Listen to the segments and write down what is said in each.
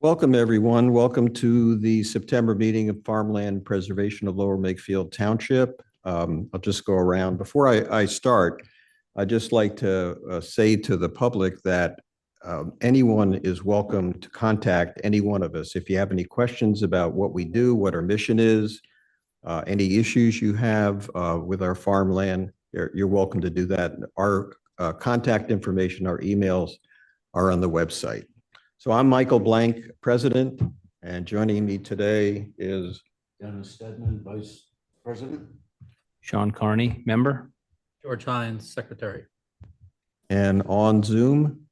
Welcome, everyone. Welcome to the September meeting of Farmland Preservation of Lower Makefield Township. I'll just go around. Before I start, I'd just like to say to the public that anyone is welcome to contact any one of us. If you have any questions about what we do, what our mission is, any issues you have with our farmland, you're welcome to do that. Our contact information, our emails are on the website. So I'm Michael Blank, President, and joining me today is Dennis Steadman, Vice President. Sean Carney, member. George Heinze, Secretary. and on Zoom.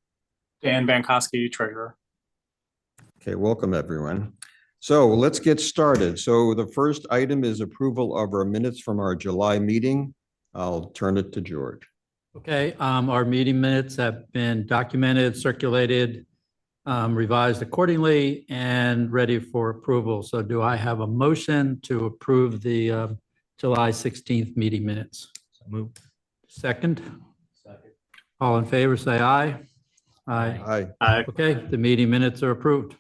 Dan Bankoske, Treasurer. Okay, welcome, everyone. So let's get started. So the first item is approval of our minutes from our July meeting. I'll turn it to George. Okay, our meeting minutes have been documented, circulated, revised accordingly, and ready for approval. So do I have a motion to approve the July 16th meeting minutes? Move. Second? Second. All in favor, say aye. Aye. Aye. Okay, the meeting minutes are approved.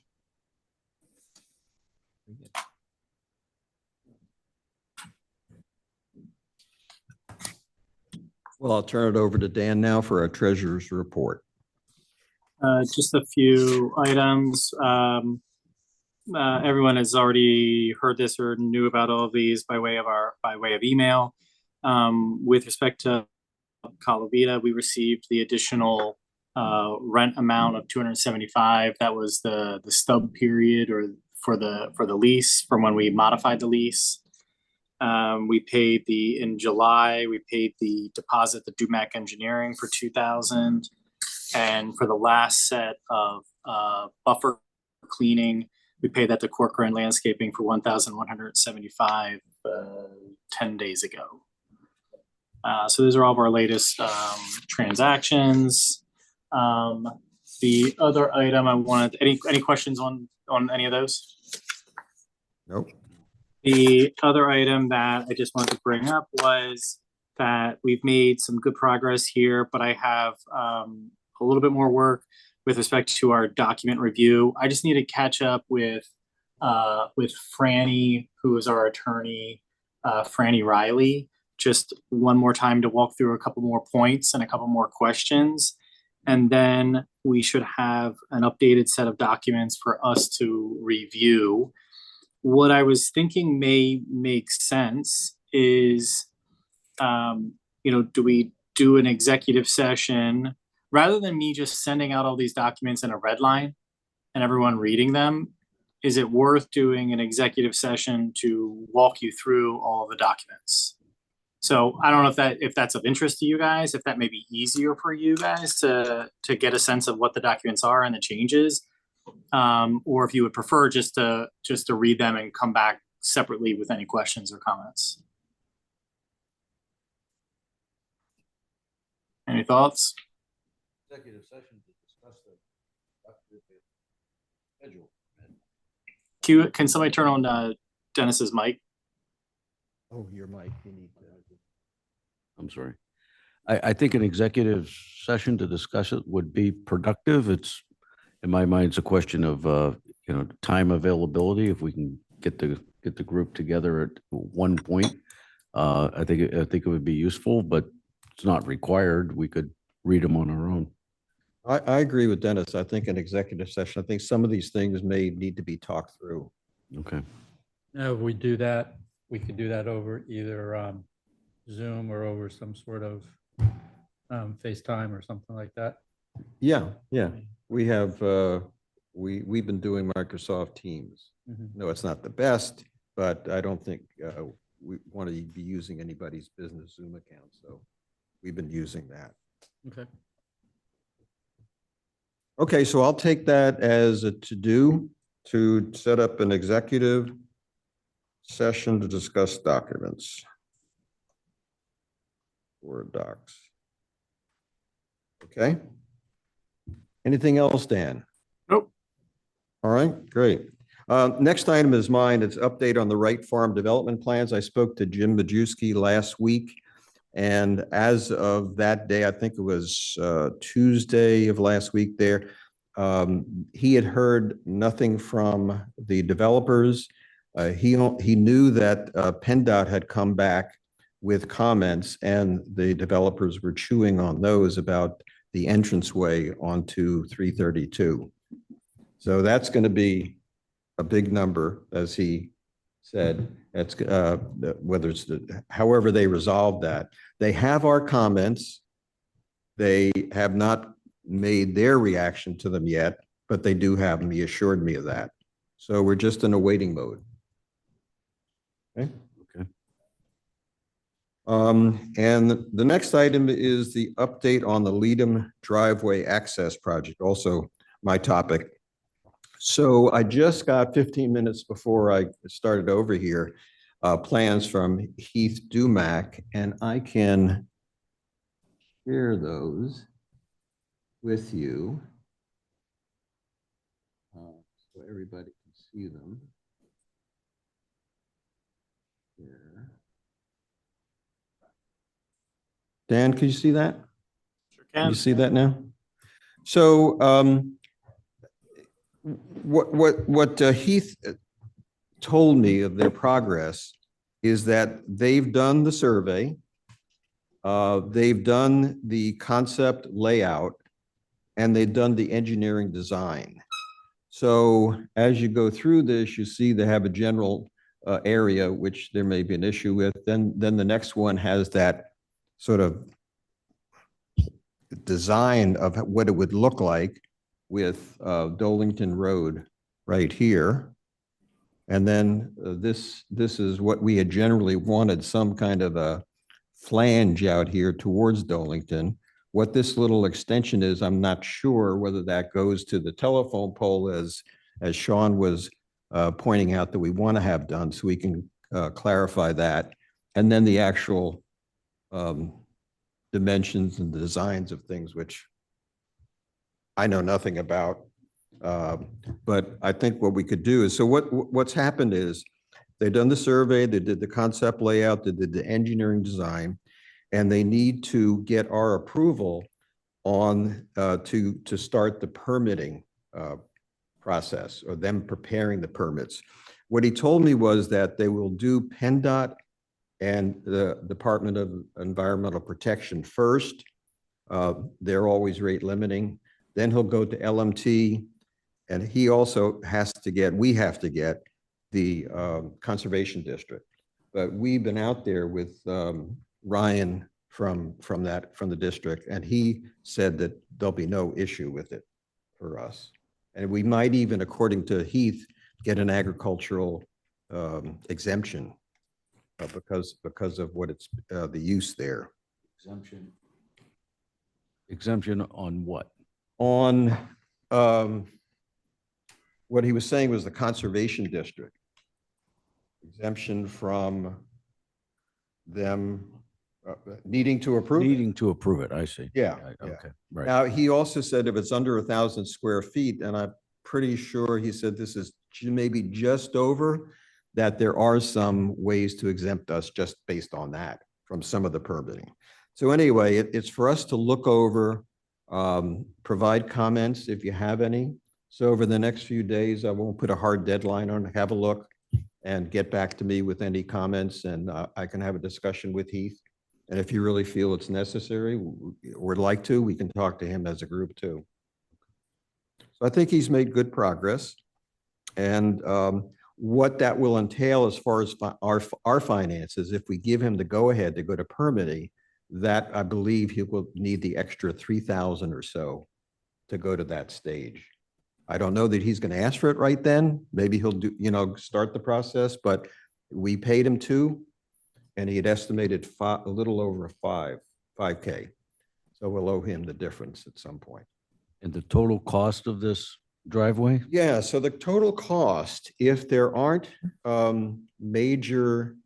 Well, I'll turn it over to Dan now for our treasurer's report. Just a few items. Everyone has already heard this or knew about all of these by way of email. With respect to Calavita, we received the additional rent amount of $275. That was the stub period or for the lease from when we modified the lease. We paid in July, we paid the deposit to Dumac Engineering for $2,000. And for the last set of buffer cleaning, we paid that to Corcoran Landscaping for $1,175 10 days ago. So those are all of our latest transactions. The other item I wanted, any questions on any of those? Nope. The other item that I just wanted to bring up was that we've made some good progress here, but I have a little bit more work with respect to our document review. I just need to catch up with Franny, who is our attorney, Franny Riley, just one more time to walk through a couple more points and a couple more questions. And then we should have an updated set of documents for us to review. What I was thinking may make sense is, do we do an executive session rather than me just sending out all these documents in a red line and everyone reading them? Is it worth doing an executive session to walk you through all the documents? So I don't know if that's of interest to you guys, if that may be easier for you guys to get a sense of what the documents are and the changes. Or if you would prefer just to read them and come back separately with any questions or comments. Any thoughts? Executive session to discuss the schedule. Can somebody turn on Dennis's mic? Oh, your mic. You need to. I'm sorry. I think an executive session to discuss it would be productive. It's, in my mind, it's a question of time availability. If we can get the group together at one point, I think it would be useful, but it's not required. We could read them on our own. I agree with Dennis. I think an executive session, I think some of these things may need to be talked through. Okay. Now, if we do that, we could do that over either Zoom or over some sort of FaceTime or something like that. Yeah. We have, we've been doing Microsoft Teams. Mm-hmm. No, it's not the best, but I don't think we want to be using anybody's business Zoom account. So we've been using that. Okay. Okay, so I'll take that as a to-do to set up an executive session to discuss documents or docs. Okay. Anything else, Dan? Nope. All right, great. Next item is mine. It's update on the Wright Farm development plans. I spoke to Jim Majewski last week. And as of that day, I think it was Tuesday of last week there, He had heard nothing from the developers. He knew that PennDOT had come back with comments, and the developers were chewing on those about the entranceway onto 332. So that's going to be a big number, as he said. That's whether it's however they resolve that. They have our comments. They have not made their reaction to them yet, but they do have them. He assured me of that. So we're just in a waiting mode. Okay. Okay. And the next item is the update on the LEEDOM driveway access project, also my topic. So I just got 15 minutes before I started over here, plans from Heath Dumack, and I can share those with you so everybody can see them. Here. Dan, can you see that? Sure Can can. you see that now? So what Heath told me of their progress is that they've done the survey, they've done the concept layout, and they've done the engineering design. So as you go through this, you see they have a general area, which there may be an issue with. Then the next one has that sort of design of what it would look like with Dolington Road right here. And then this is what we had generally wanted, some kind of a flange out here towards Dolington. What this little extension is, I'm not sure whether that goes to the telephone pole as Sean was pointing out that we want to have done, so we can clarify that. And then the actual dimensions and the designs of things, which I know nothing about. But I think what we could do is, so what's happened is they've done the survey, they did the concept layout, they did the engineering design, and they need to get our approval on to start the permitting process, or them preparing the permits. What he told me was that they will do PennDOT and the Department of Environmental Protection first. They're always rate limiting. Then he'll go to LMT, and he also has to get, we have to get the Conservation District. But we've been out there with Ryan from the district, and he said that there'll be no issue with it for us. And we might even, according to Heath, get an agricultural exemption because of what it's the use there. Exemption on what? On what he was saying was the Conservation District. Exemption from them needing to approve it. Needing to approve it, I see. Yeah, Okay, yeah. right. Now, he also said if it's under 1,000 square feet, and I'm pretty sure he said this is maybe just over, that there are some ways to exempt us just based on that from some of the permitting. So anyway, it's for us to look over, provide comments if you have any. So over the next few days, I won't put a hard deadline on it, have a look and get back to me with any comments, and I can have a discussion with Heath. And if you really feel it's necessary or would like to, we can talk to him as a group too. So I think he's made good progress. And what that will entail as far as our finances, if we give him the go-ahead to go to permitting, that I believe he will need the extra 3,000 or so to go to that stage. I don't know that he's going to ask for it right then. Maybe he'll do, start the process, but we paid him 2, and he had estimated a little over 5K. So we'll owe him the difference at some point. And the total cost of this driveway? Yeah, so the total cost, if there aren't major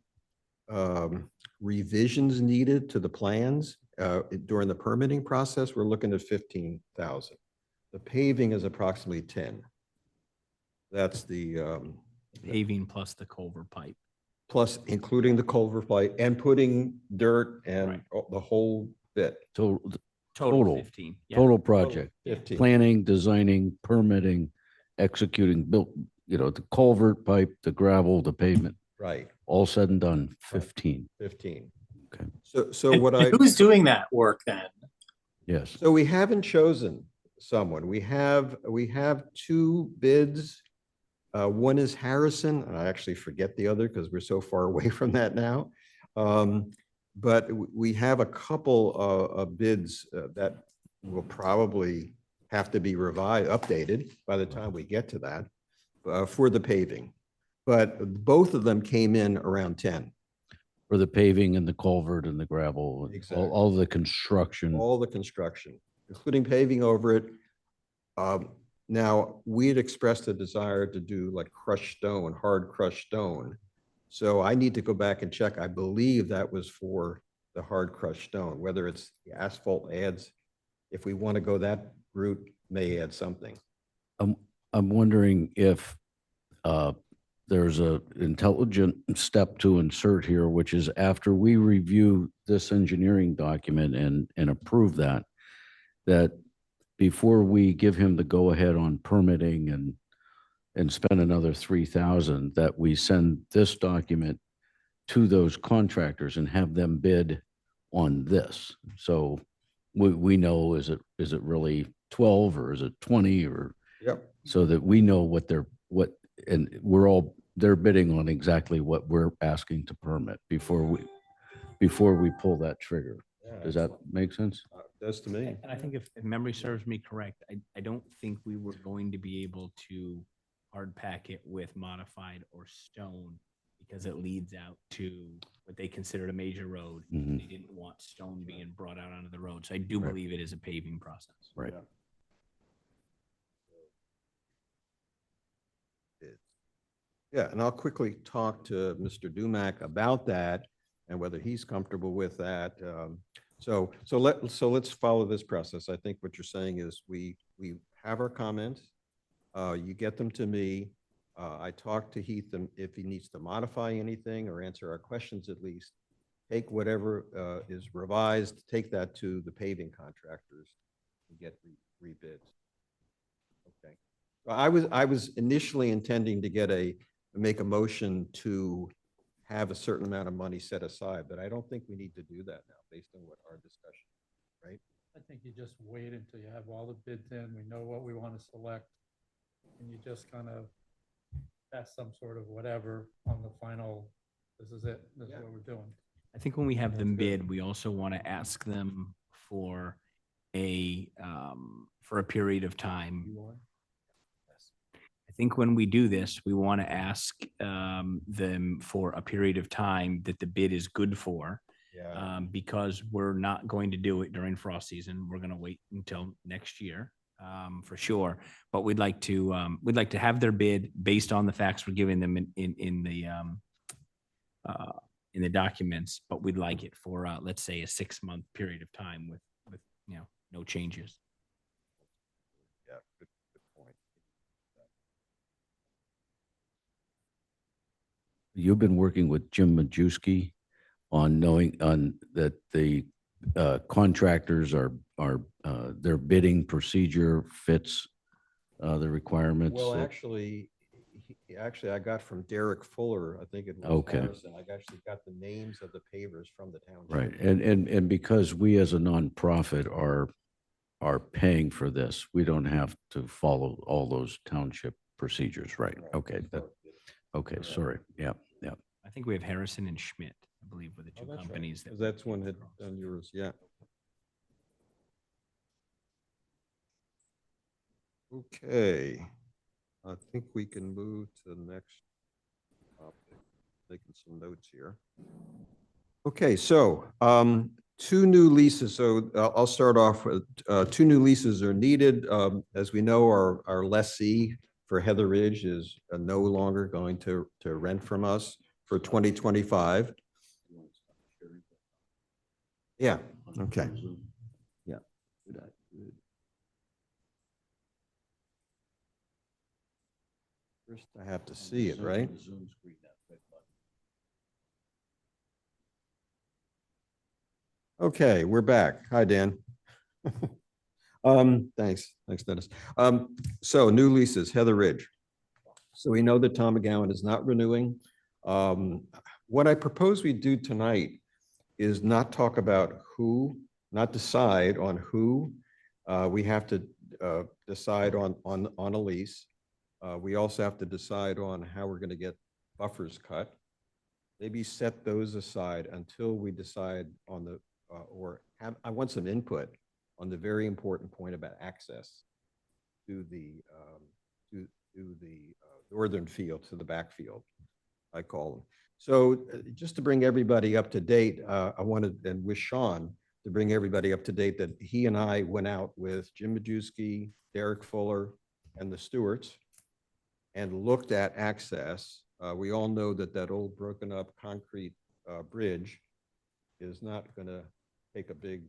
revisions needed to the plans during the permitting process, we're looking at 15,000. The paving is approximately 10. That's the Paving plus the culvert pipe. plus including the culvert pipe and putting dirt and Right. the whole bit. So Total. 15. Yeah. Total project, 15. planning, designing, permitting, executing, built, the culvert pipe, the gravel, the pavement, Right, all said and done, 15. 15. Okay. So And what I, who's doing that work then? Yes. so we haven't chosen someone. We have two bids. One is Harrison, and I actually forget the other because we're so far away from that now. But we have a couple of bids that will probably have to be revised, updated by the time we get to that for the paving. But both of them came in around 10. For the paving and the culvert and the gravel, and Exactly. all the construction. All the construction, including paving over it. Now, we had expressed a desire to do like crushed stone, hard crushed stone. So I need to go back and check. I believe that was for the hard crushed stone, whether it's the asphalt adds, if we want to go that route, may add something. I'm wondering if there's a intelligent step to insert here, which is after we review this engineering document and approve that before we give him the go-ahead on permitting and spend another 3,000, that we send this document to those contractors and have them bid on this. So we know, is it really 12 or is it 20, or Yep. so that we know and they're bidding on exactly what we're asking to permit before we pull that trigger. Does that make sense? Does to me. And I think if memory serves me correct, I don't think we were going to be able to hard pack it with modified or stone because it leads out to what they considered a major road. Mhm. They didn't want stone being brought out onto the road. So I do Right. believe it is a paving process. Right. Yeah, and I'll quickly talk to Mr. Dumack about that and whether he's comfortable with that. So let's follow this process. I think what you're saying is we have our comments. You get them to me. I talk to Heath if he needs to modify anything or answer our questions at least. Take whatever is revised, take that to the paving contractors and get rebids. Okay. I was initially intending to make a motion to have a certain amount of money set aside, but I don't think we need to do that now based on what our discussion, right? I think you just wait until you have all the bids in, we know what we want to select, and you just kind of pass some sort of whatever on the final, this is it, this is what we're doing. I think when we have them bid, we also want to ask them for a period of time. I think when we do this, we want to ask them for a period of time that the bid is good for. Yeah. Because we're not going to do it during frost season. We're going to wait until next year for sure. But we'd like to have their bid based on the facts we're giving them in the documents. But we'd like it for let's say a 6-month period of time with no changes. Yeah, good point. You've been working with Jim Majewski on that the contractors are their bidding procedure fits the requirements. Well, so- actually, I got from Derek Fuller, I think it was Okay. Harrison. I actually got the names of the pavers from the township. Right. And because we as a nonprofit are paying for this, we don't have to follow all those township procedures, right? Okay. Okay. Sorry. Yeah. Yeah. I think we have Harrison and Schmidt, I believe, were the two that's right. companies that. That's one had done yours, yeah. Okay, I think we can move to the next topic. Taking some notes here. Okay, so 2 new leases. So I'll start off with 2 new leases are needed. As we know, our lessee for Heather Ridge is no longer going to rent from us for 2025. Yeah, okay. Yeah. First, I have to see it, right? Okay, we're back. Hi, Dan. Thanks, Dennis. So new leases, Heather Ridge. So we know that Tom McGowan is not renewing. What I propose we do tonight is not talk about who, not decide on who. We have to decide on a lease. We also have to decide on how we're going to get buffers cut. Maybe set those aside until we decide on the, I want some input on the very important point about access to the northern field, to the backfield, I call them. So just to bring everybody up to date, I wanted, and with Sean, to bring everybody up to date, that he and I went out with Jim Majewski, Derek Fuller, and the Stewarts and looked at access. We all know that that old broken up concrete bridge is not going to take a big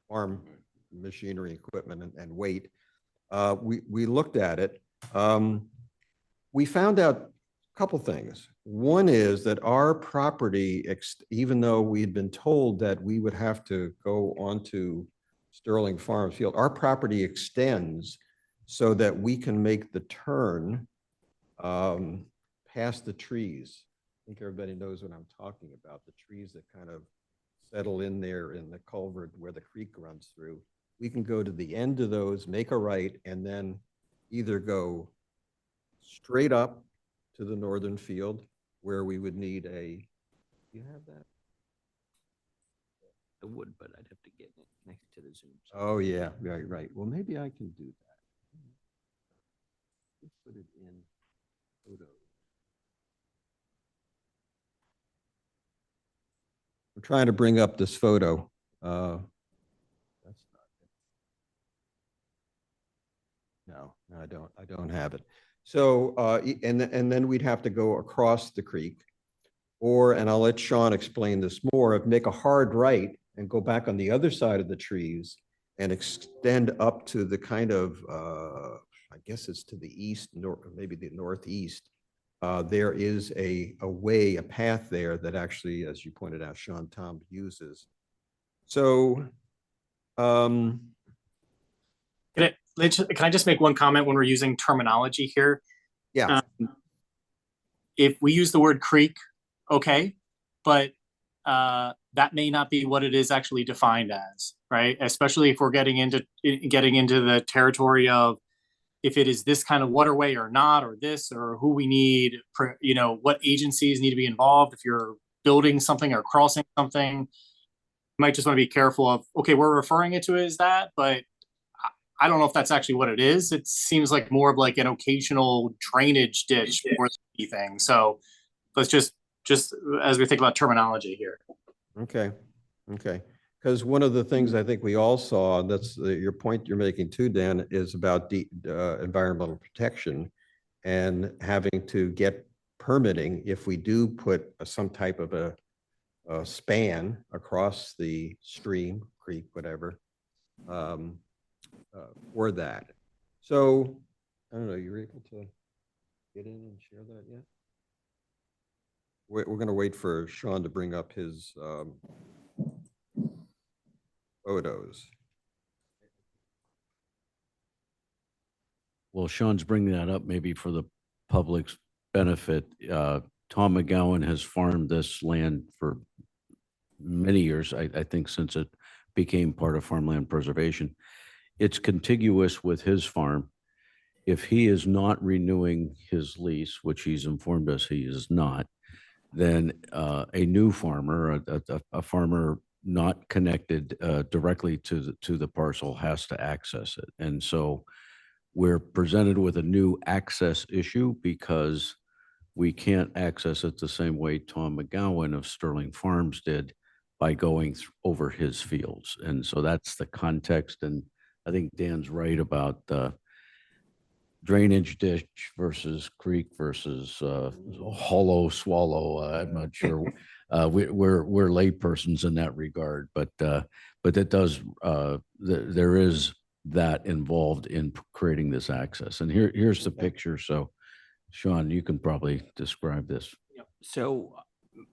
farm machinery equipment and weight. We looked at it. We found out a couple things. One is that our property, even though we had been told that we would have to go onto Sterling Farms Field, our property extends so that we can make the turn past the trees. I think everybody knows what I'm talking about, the trees that kind of settle in there in the culvert where the creek runs through. We can go to the end of those, make a right, and then either go straight up to the northern field where we would need a, do you have that? I would, but I'd have to get it connected to the Zoom. so- Oh, yeah, right. Well, maybe I can do that. Let's put it in photos. I'm trying to bring up this photo. That's not it. No, I don't have it. So, and then we'd have to go across the creek, and I'll let Sean explain this more, make a hard right and go back on the other side of the trees and extend up to the kind of, I guess it's to the east, maybe the northeast. There is a way, a path there that actually, as you pointed out, Sean, Tom uses. So, Can I just make one comment when we're using terminology here? yeah, If we use the word creek, okay, but that may not be what it is actually defined as, right? Especially if we're getting into the territory of if it is this kind of waterway or not, or this, or who we need, what agencies need to be involved. If you're building something or crossing something, you might just want to be careful of, okay, we're referring it to as that, but I don't know if that's actually what it is. It seems like more of like an occasional drainage ditch more than anything. So let's just as we think about terminology here. okay. Because one of the things I think we all saw, and that's your point you're making too, Dan, is about the environmental protection and having to get permitting if we do put some type of a span across the stream, creek, whatever, for that. So, I don't know, you're able to get in and share that yet? We're going to wait for Sean to bring up his photos. Well, Sean's bringing that up maybe for the public's benefit. Tom McGowan has farmed this land for many years, I think since it became part of farmland preservation. It's contiguous with his farm. If he is not renewing his lease, which he's informed us he is not, then a new farmer, a farmer not connected directly to the parcel has to access it. And so we're presented with a new access issue because we can't access it the same way Tom McGowan of Sterling Farms did by going over his fields. And so that's the context. And I think Dan's right about the drainage ditch versus creek versus hollow swallow. I'm not sure. We're laypersons in that regard, but that does there is that involved in creating this access. And here's the picture. So, Sean, you can probably describe this. So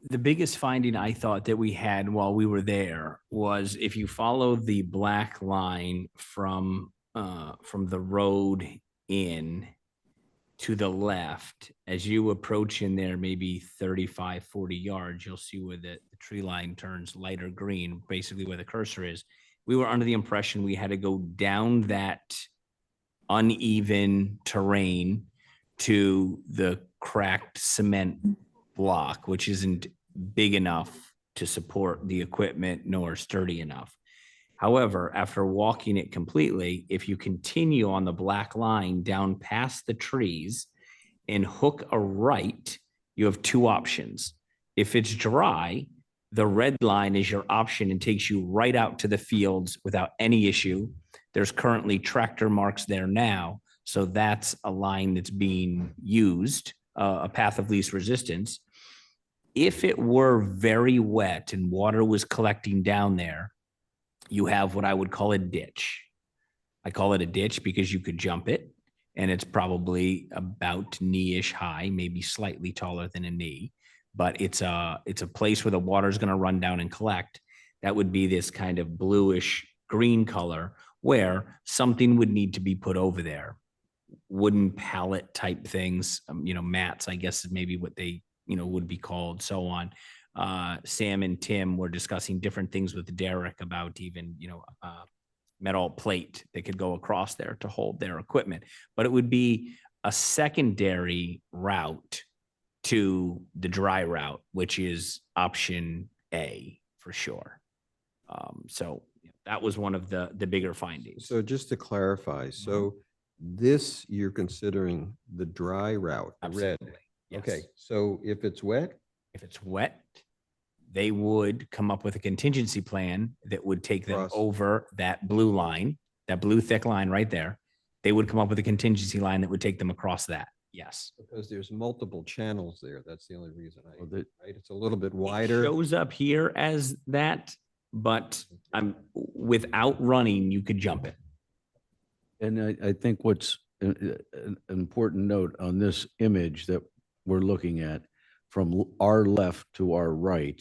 The biggest finding I thought that we had while we were there was if you follow the black line from the road in to the left, as you approach in there, maybe 35, 40 yards, you'll see where the tree line turns lighter green, basically where the cursor is. We were under the impression we had to go down that uneven terrain to the cracked cement block, which isn't big enough to support the equipment nor sturdy enough. However, after walking it completely, if you continue on the black line down past the trees and hook a right, you have two options. If it's dry, the red line is your option and takes you right out to the fields without any issue. There's currently tractor marks there now, so that's a line that's being used, a path of least resistance. If it were very wet and water was collecting down there, you have what I would call a ditch. I call it a ditch because you could jump it, and it's probably about knee-ish high, maybe slightly taller than a knee, but it's a place where the water is going to run down and collect. That would be this kind of bluish green color where something would need to be put over there. Wooden pallet type things, mats, I guess is maybe what they, would be called, so on. Sam and Tim were discussing different things with Derek about even, metal plate that could go across there to hold their equipment. But it would be a secondary route to the dry route, which is option A for sure. So that was one of the bigger findings. So just to clarify, so this you're considering the dry route, the red. Absolutely. Yes. Okay, so if it's wet? If it's wet, they would come up with a contingency plan that would take them Across. over that blue line, that blue thick line right there. They would come up with a contingency line that would take them across that. Yes. Because there's multiple channels there. That's the only reason Well, that- right? It's a little bit It wider. shows up here as that, but without running, you could jump it. And I think what's an important note on this image that we're looking at, from our left to our right,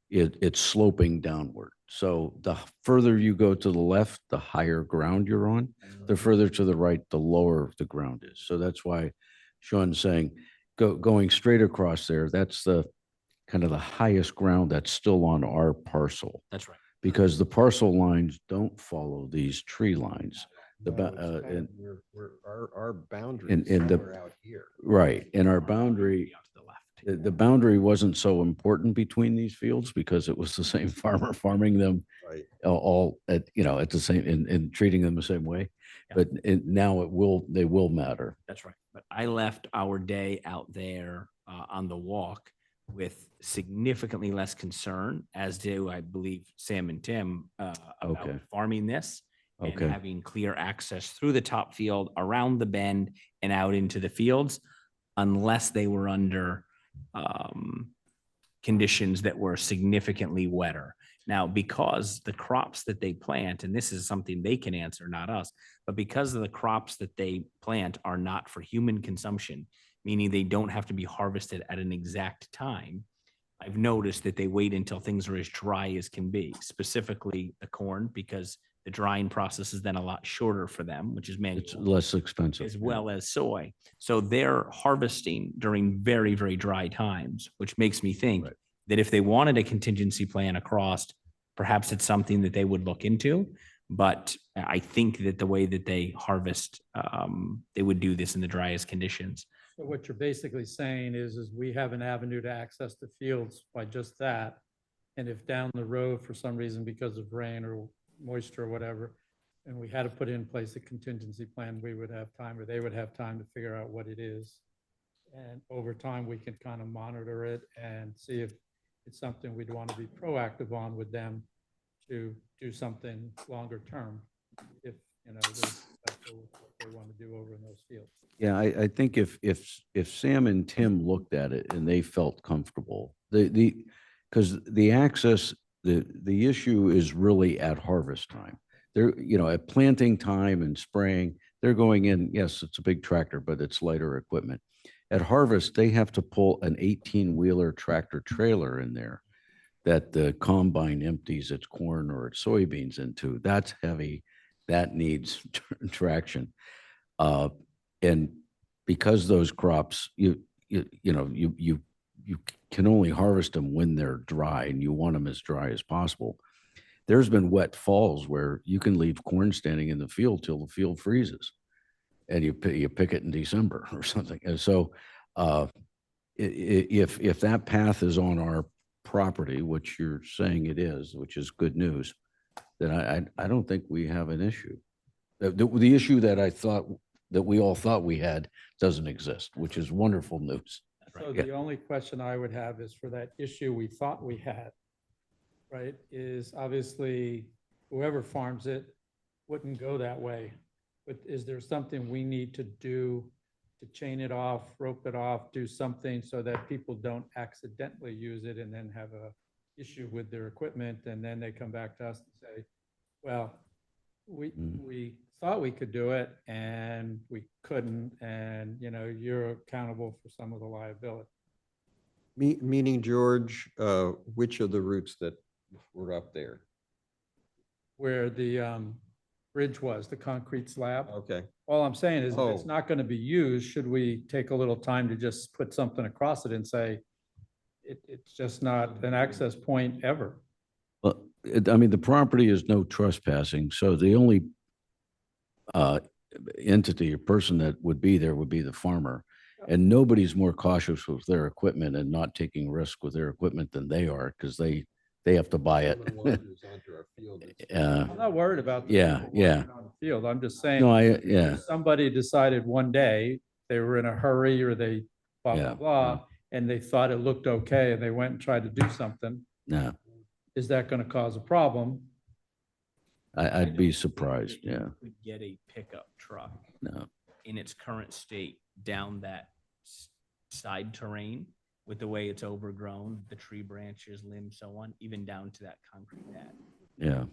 it's sloping downward. So the further you go to the left, the higher ground you're on. The further to the right, the lower the ground is. So that's why Sean's saying, going straight across there, that's the kind of the highest ground that's still on our parcel. That's right. Because the parcel lines don't follow these tree lines. Our boundary and is the- somewhere out here. Right, and our boundary, Out to the left. the boundary wasn't so important between these fields because it was the same farmer farming them Right. all at, at the same, and treating them the same way. Yeah. But now they will matter. That's right. But I left our day out there on the walk with significantly less concern, as do, I believe, Sam and Tim, about Okay. farming this and Okay. having clear access through the top field, around the bend and out into the fields, unless they were under conditions that were significantly wetter. Now, because the crops that they plant, and this is something they can answer, not us, but because of the crops that they plant are not for human consumption, meaning they don't have to be harvested at an exact time, I've noticed that they wait until things are as dry as can be, specifically the corn, because the drying process is then a lot shorter for them, which is It's manual, less expensive. as well as soy. So they're harvesting during very, very dry times, which makes me think Right. that if they wanted a contingency plan across, perhaps it's something that they would look into. But I think that the way that they harvest, they would do this in the driest conditions. So what you're basically saying is we have an avenue to access the fields by just that. And if down the road, for some reason, because of rain or moisture or whatever, and we had to put in place a contingency plan, we would have time, or they would have time to figure out what it is. And over time, we can kind of monitor it and see if it's something we'd want to be proactive on with them to do something longer term, if, that's what they want to do over in those fields. Yeah, I think if Sam and Tim looked at it and they felt comfortable, because the access, the issue is really at harvest time. They're, at planting time and spraying, they're going in, yes, it's a big tractor, but it's lighter equipment. At harvest, they have to pull an 18-wheeler tractor trailer in there that the combine empties its corn or its soybeans into. That's heavy. That needs traction. And because those crops, you can only harvest them when they're dry, and you want them as dry as possible. There's been wet falls where you can leave corn standing in the field till the field freezes, and you pick it in December or something. And so if that path is on our property, which you're saying it is, which is good news, then I don't think we have an issue. The issue that I thought that we all thought we had doesn't exist, which is wonderful news. So Yeah. the only question I would have is for that issue we thought we had, right, is obviously whoever farms it wouldn't go that way. But is there something we need to do to chain it off, rope it off, do something so that people don't accidentally use it and then have a issue with their equipment, and then they come back to us and say, well, we thought we could do it and we couldn't, and you're accountable for some of the liability. Meaning, George, which of the routes that were up there? Where the bridge was, the concrete slab. Okay. All I'm saying is if it's Oh. not going to be used, should we take a little time to just put something across it and say, it's just not an access point ever? Well, I mean, the property is no trespassing, so the only entity or person that would be there would be the farmer. And nobody's more cautious with their equipment and not taking risk with their equipment than they are, because they have to buy it. I'm not worried about. the Yeah, people yeah. working on the field. I'm just saying. No, if somebody decided one day they were in a hurry or they blah, Yeah, blah, blah, and they thought it looked okay and they went and tried to do something, no, is that going to cause a problem? I'd be surprised, That you yeah, could get a pickup truck no. in its current state down that side terrain with the way it's overgrown, the tree branches, limbs, so on, even down to that concrete pad. Yeah,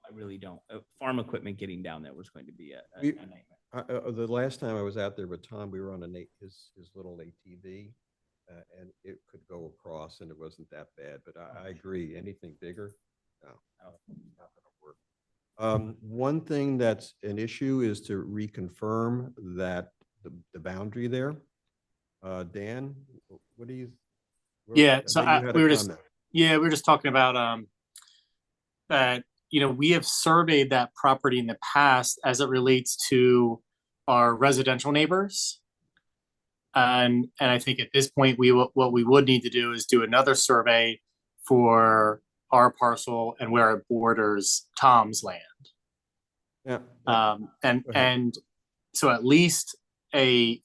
I really don't. Farm equipment getting down there was going to be a We- nightmare. The last time I was out there with Tom, we were on his little ATV, and it could go across, and it wasn't that bad. But I agree, anything bigger, no, not gonna work. One thing that's an issue is to reconfirm that the boundary there. Dan, what do you? Yeah, I so know you had a we were just, comment. yeah, we were just talking about that, we have surveyed that property in the past as it relates to our residential neighbors. And I think at this point, what we would need to do is do another survey for our parcel and where it borders Tom's land. Yeah. And so at least a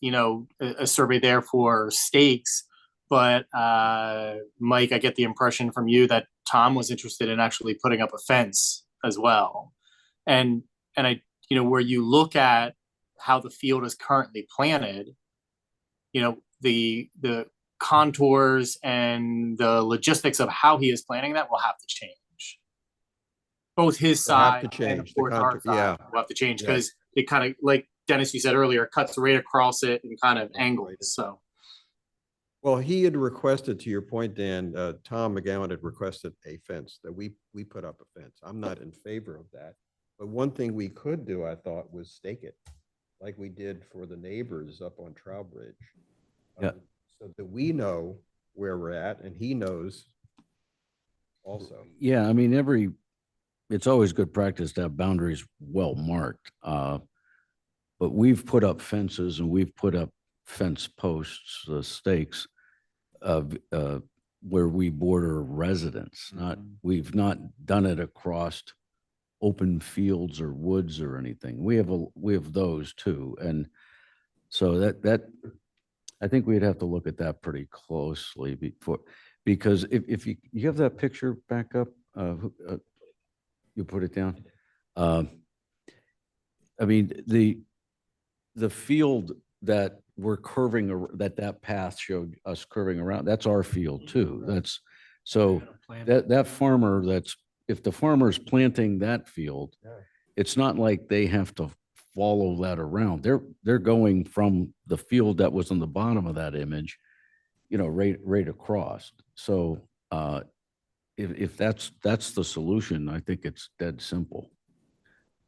survey there for stakes. But Mike, I get the impression from you that Tom was interested in actually putting up a fence as well. And I, where you look at how the field is currently planted, the contours and the logistics of how he is planning that will have to change. Both his They'll have side to and change, of the course our contour- side yeah. will have to change, Yeah. because it kind of, like Dennis, you said earlier, cuts right across it and kind of angles. So Well, he had requested, to your point, Dan, Tom McGowan had requested a fence, that we put up a fence. I'm not in favor of that. But one thing we could do, I thought, was stake it, like we did for the neighbors up on Trowbridge. Yeah. So that we know where we're at, and he knows also. Yeah, I mean, it's always good practice to have boundaries well marked. But we've put up fences and we've put up fence posts, stakes where we border residents, we've not done it across open fields or woods or anything. We have those too. And so that I think we'd have to look at that pretty closely because if you have that picture back up, you put it down. I mean, the field that we're curving, that path showed us curving around, that's our field too. That's, so that farmer if the farmer's planting that field, Yeah. it's not like they have to follow that around. They're going from the field that was on the bottom of that image, right across. So if that's the solution, I think it's dead simple.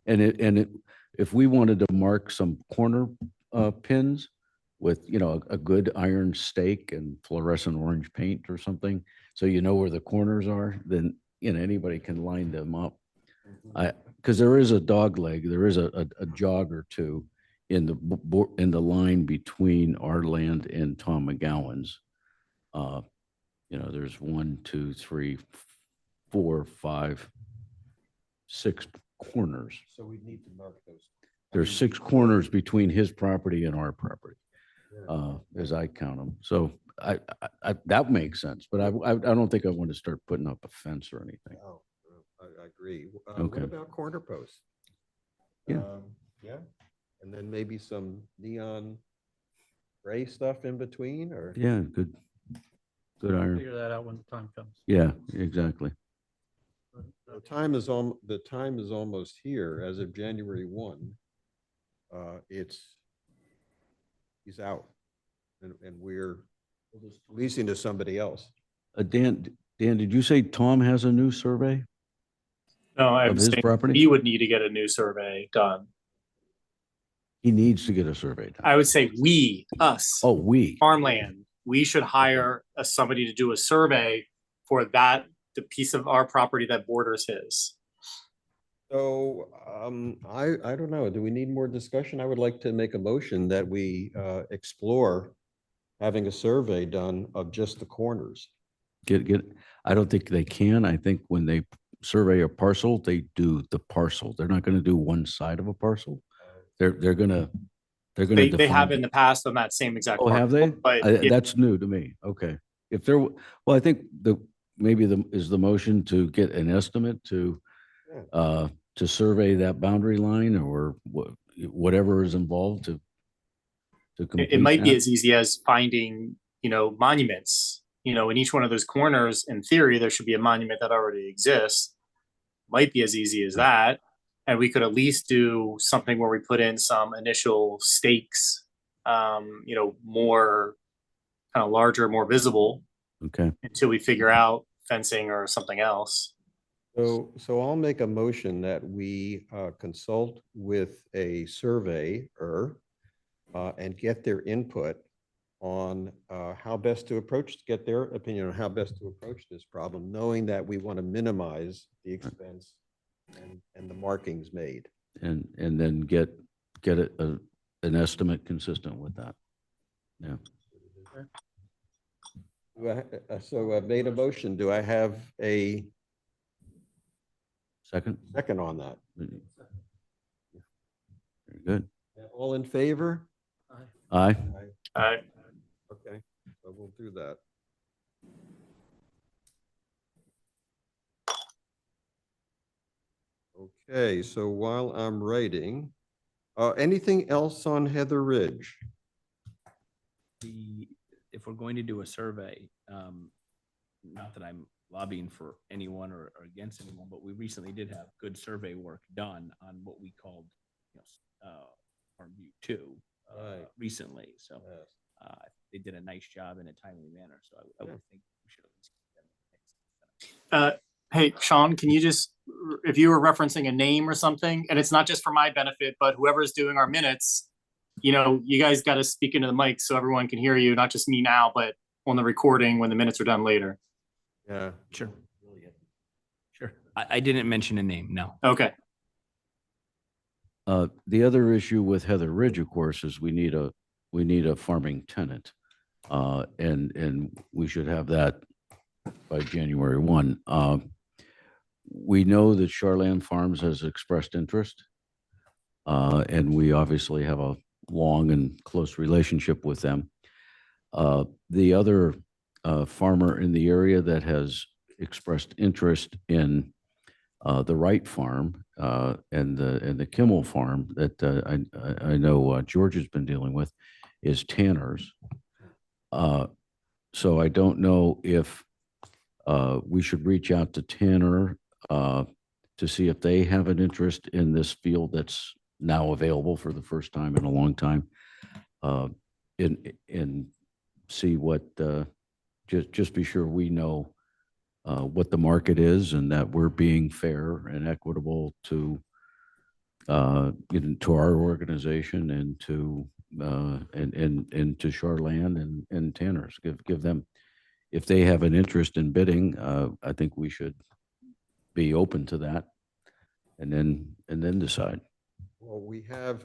If we wanted to mark some corner pins with, a good iron stake and fluorescent orange paint or something, so where the corners are, then, anybody can line them up. Because there is a dog leg, there is a jog or two in the line between our land and Tom McGowan's. There's 1, 2, 3, 4, 5, 6 corners. So we need to mark those. There's 6 corners between his property and our property, as I count them. So I that makes sense, but I don't think I want to start putting up a fence or anything. Oh, I agree. Okay. What about corner posts? Yeah. Yeah, and then maybe some neon gray stuff in between, or? Yeah, good iron. Figure that out when the time comes. Yeah, exactly. The time is almost here. As of January 1, he's out, and we're leasing to somebody else. Dan, did you say Tom has a new survey No, I'm of his saying property? we would need to get a new survey done. He needs to get a survey done. I would say us, Oh, we. Farmland, we should hire somebody to do a survey for the piece of our property that borders his. So I don't know. Do we need more discussion? I would like to make a motion that we explore having a survey done of just the corners. I don't think they can. I think when they survey a parcel, they do the parcel. They're not going to do one side of a parcel. They're going to They have in the past on that same exact. Oh, have they? But That's new to me. Okay. Well, I think maybe is the motion to get an estimate to survey that boundary line, or whatever is involved to complete it might be that? as easy as finding, monuments, in each one of those corners. In theory, there should be a monument that already exists. Might be as easy as that. And we could at least do something where we put in some initial stakes, more kind of larger, more visible, Okay. until we figure out fencing or something else. So I'll make a motion that we consult with a surveyor and get their input on how best to get their opinion on how best to approach this problem, knowing that we want to minimize the expense and the markings made. And then get an estimate consistent with that. Yeah. So I've made a motion. Do I have a Second? second on that? Very good. All in favor? Aye. Okay, so we'll do that. Okay, so while I'm writing, anything else on Heather Ridge? If we're going to do a survey, not that I'm lobbying for anyone or against anyone, but we recently did have good survey work done on what we called, Farm View 2 recently. So they did a nice job in a timely manner. So I would think we should at least keep them. Hey, Sean, can you just, if you were referencing a name or something, and it's not just for my benefit, but whoever's doing our minutes, you guys got to speak into the mic so everyone can hear you, not just me now, but on the recording when the minutes are done later. Yeah. Sure. Sure. I didn't mention a name. No. Okay. The other issue with Heather Ridge, of course, is we need a farming tenant. And we should have that by January 1. We know that Charland Farms has expressed interest. And we obviously have a long and close relationship with them. The other farmer in the area that has expressed interest in the WRIGHT farm and the Kimmel farm that I know George has been dealing with is Tanner's. So I don't know if we should reach out to Tanner to see if they have an interest in this field that's now available for the first time in a long time. And see what, just be sure we know what the market is and that we're being fair and equitable to to our organization and to to Charland and Tanner's. Give them, if they have an interest in bidding, I think we should be open to that, and then decide. Well,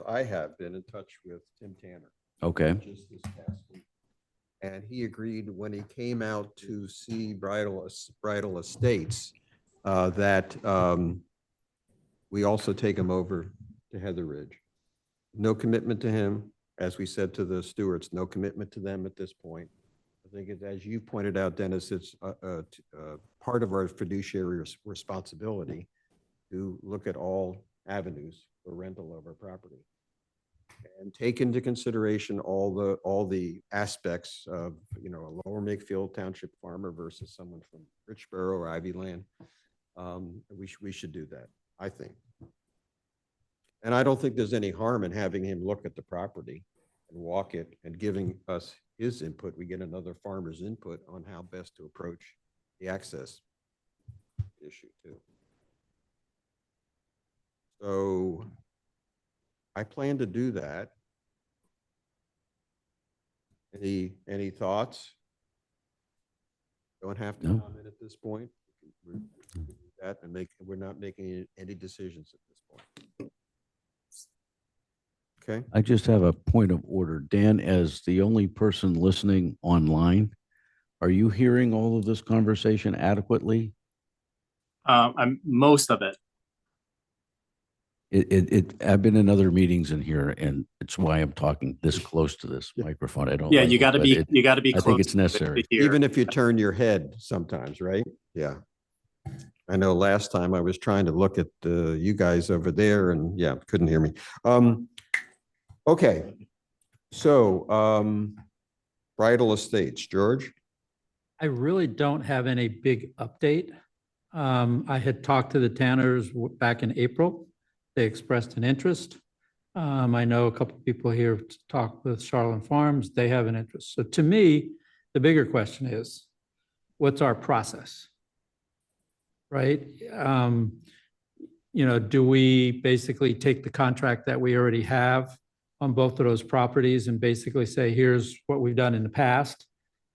I have been in touch with Tim Tanner. Okay. Just this past week. And he agreed when he came out to see Bridle Estates, that we also take him over to Heather Ridge. No commitment to him. As we said to the stewards, no commitment to them at this point. I think, as you pointed out, Dennis, it's part of our fiduciary responsibility to look at all avenues for rental of our property and take into consideration all the aspects of, a Lower Makefield Township farmer versus someone from Richboro or Ivy Land. We should do that, I think. And I don't think there's any harm in having him look at the property and walk it and giving us his input. We get another farmer's input on how best to approach the access issue too. So I plan to do that. Any thoughts? Don't have to No. comment at this point. We're that and we're not making any decisions at this point. Okay. I just have a point of order. Dan, as the only person listening online, are you hearing all of this conversation adequately? I'm most of it. I've been in other meetings in here, and it's why I'm talking this close to this microphone. I don't. Yeah, like you it, got to but be, you got to be I close. think it's to it to necessary. hear. Even if you turn your head sometimes, right? Yeah. I know last time I was trying to look at you guys over there and yeah, couldn't hear me. Okay. So Bridle Estates, George? I really don't have any big update. I had talked to the Tanners back in April. They expressed an interest. I know a couple of people here to talk with Charland Farms. They have an interest. So to me, the bigger question is, what's our process? Right? Do we basically take the contract that we already have on both of those properties and basically say, here's what we've done in the past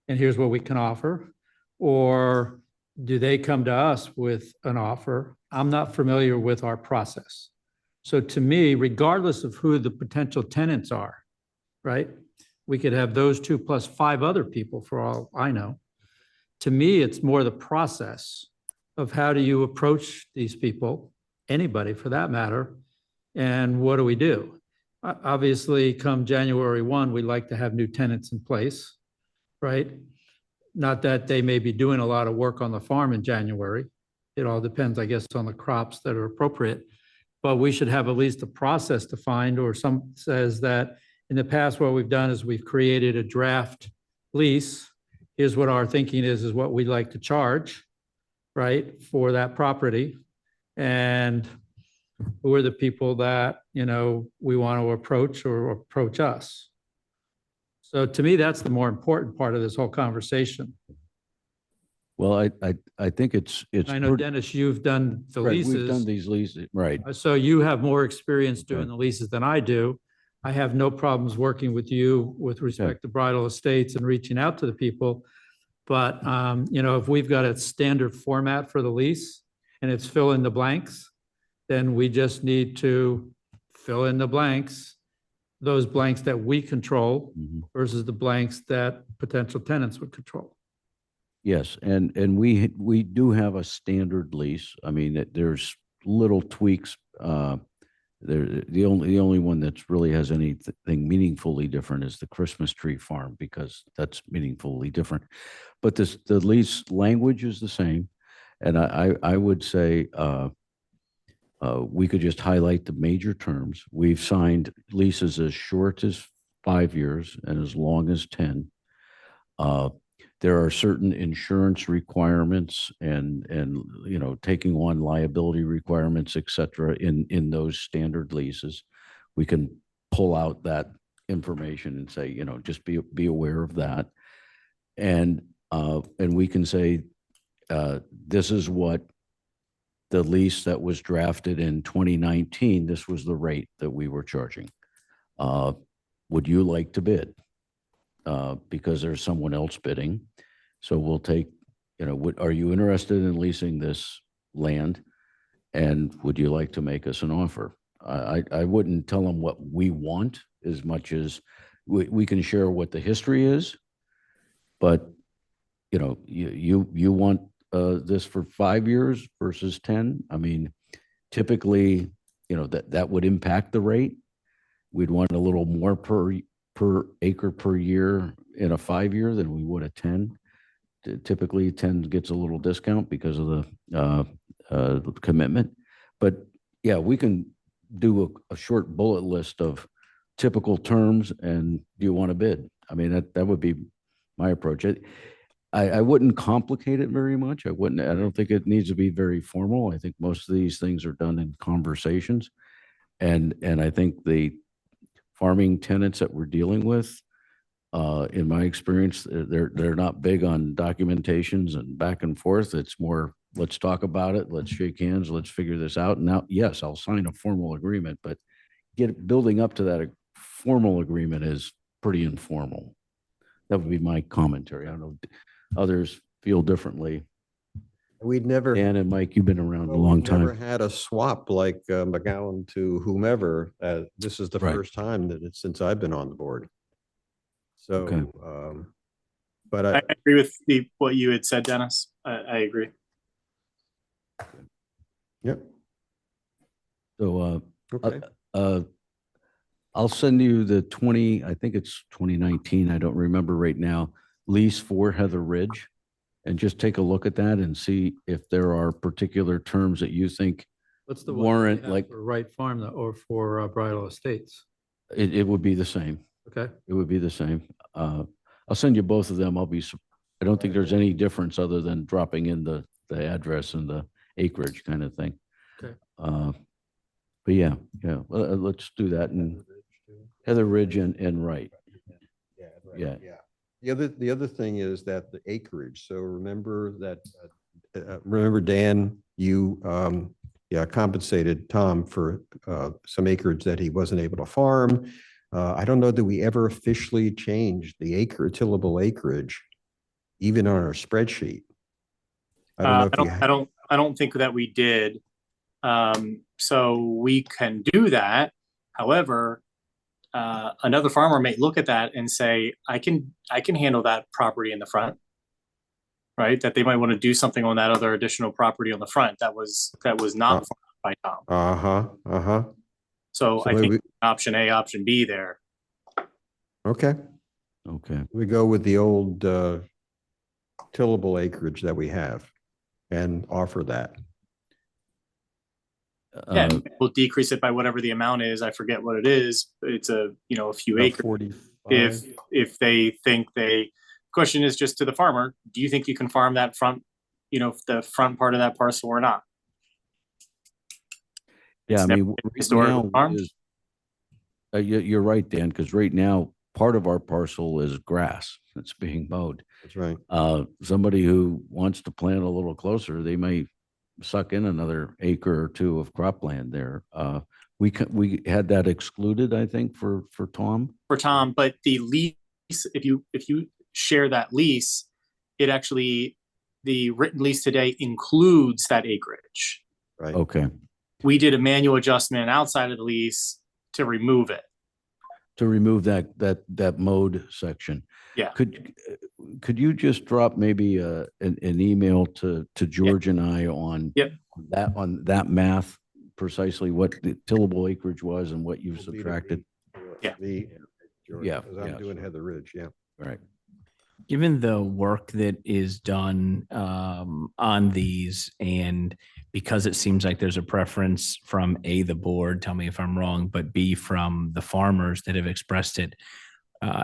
and here's what we can offer? Or do they come to us with an offer? I'm not familiar with our process. So to me, regardless of who the potential tenants are, right? We could have those two plus 5 other people for all I know. To me, it's more the process of how do you approach these people, anybody for that matter, and what do we do? Obviously, come January 1, we'd like to have new tenants in place, right? Not that they may be doing a lot of work on the farm in January. It all depends, I guess, on the crops that are appropriate. But we should have at least a process to find, or some says that in the past, what we've done is we've created a draft lease. Here's what our thinking is what we'd like to charge, right, for that property. And who are the people that, we want to approach or approach us? So to me, that's the more important part of this whole conversation. Well, I think it's. I know, Dennis, you've done the Right, we've done leases. these leases, right? So you have more experience doing the leases than I do. I have no problems working with you with respect to Bridle Estates and reaching out to the people. But, if we've got a standard format for the lease and it's fill in the blanks, then we just need to fill in the blanks, those blanks that we control versus the blanks that potential tenants would control. Yes, and we do have a standard lease. I mean, there's little tweaks. The only one that's really has anything meaningfully different is the Christmas tree farm, because that's meaningfully different. But the lease language is the same, and I would say we could just highlight the major terms. We've signed leases as short as 5 years and as long as 10. There are certain insurance requirements and taking on liability requirements, et cetera, in those standard leases. we can pull out that information and say, just be aware of that. And we can say, this is what the lease that was drafted in 2019, this was the rate that we were charging. Would you like to bid? Because there's someone else bidding. So we'll take, are you interested in leasing this land? And would you like to make us an offer? I wouldn't tell them what we want as much as we can share what the history is, but you want this for 5 years versus 10. I mean, typically, that would impact the rate. We'd want a little more per acre per year in a 5-year than we would a 10. Typically 10 gets a little discount because of the commitment. But yeah, we can do a short bullet list of typical terms and do you want to bid? I mean, that would be my approach. I wouldn't complicate it very much. I don't think it needs to be very formal. I think most of these things are done in conversations. And I think the farming tenants that we're dealing with, in my experience, they're not big on documentations and back and forth. It's more, let's talk about it. Let's shake hands. Let's figure this out. Now, yes, I'll sign a formal agreement, but building up to that formal agreement is pretty informal. That would be my commentary. I don't know. Others feel differently. We'd never. Dan and Mike, you've been around a Well, long we've never time. had a swap like McGowan to whomever. This is the Right. first time that it's since I've been on the board. So, Okay. but I agree with what you had said, Dennis. I agree. Yep. So, Okay. I'll send you the I think it's 2019. I don't remember right now, lease for Heather Ridge, and just take a look at that and see if there are particular terms that you think What's the one we warrant, have like for Wright Farm or for Bridle Estates? it would be the same. Okay. It would be the same. I'll send you both of them. I don't think there's any difference other than dropping in the address and the acreage kind of thing. Okay. But yeah, let's do that. And Heather Ridge and Wright. Yeah. The other thing is that the acreage. So remember that, remember Dan, you compensated Tom for some acreage that he wasn't able to farm. I don't know that we ever officially changed the tillable acreage, even on our spreadsheet. I don't know if you I don't think that we did. So we can do that. However, another farmer may look at that and say, I can handle that property in the front, right? That they might want to do something on that other additional property on the front that was not farmed by Tom. So I think option A, option B there. Okay. Okay. We go with the old tillable acreage that we have and offer that. Yeah, we'll decrease it by whatever the amount is. I forget what it is. It's a few acres. 45. If they think question is just to the farmer, do you think you can farm that front, the front part of that parcel or not? Yeah, I mean, historical farm. You're right, Dan, because right now, part of our parcel is grass that's being mowed. That's right. Somebody who wants to plant a little closer, they may suck in another acre or two of cropland there. We had that excluded, I think, for Tom. For Tom, but the lease, if you share that lease, it actually, the written lease today includes that acreage. Right. Okay. We did a manual adjustment outside of the lease to remove it. To remove that mode section. Yeah. Could you just drop maybe an email to George and I on that math, precisely what the tillable acreage was and what you've subtracted? Yeah. Because I'm doing Heather Ridge. Yeah. Right. Given the work that is done on these, and because it seems like there's a preference from A, the board, tell me if I'm wrong, but B, from the farmers that have expressed it,